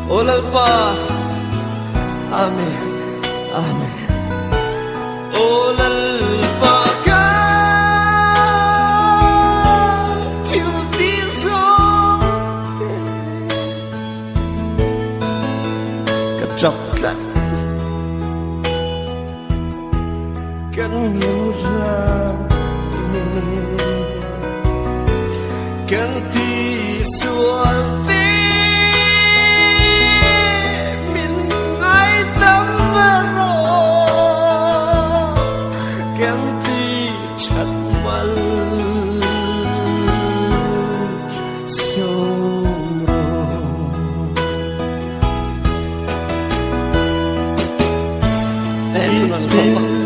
Olalpa Ame Ame Olalpa ka Til di som Kacap kat Kan ngurang Kan ti suante Hãy subscribe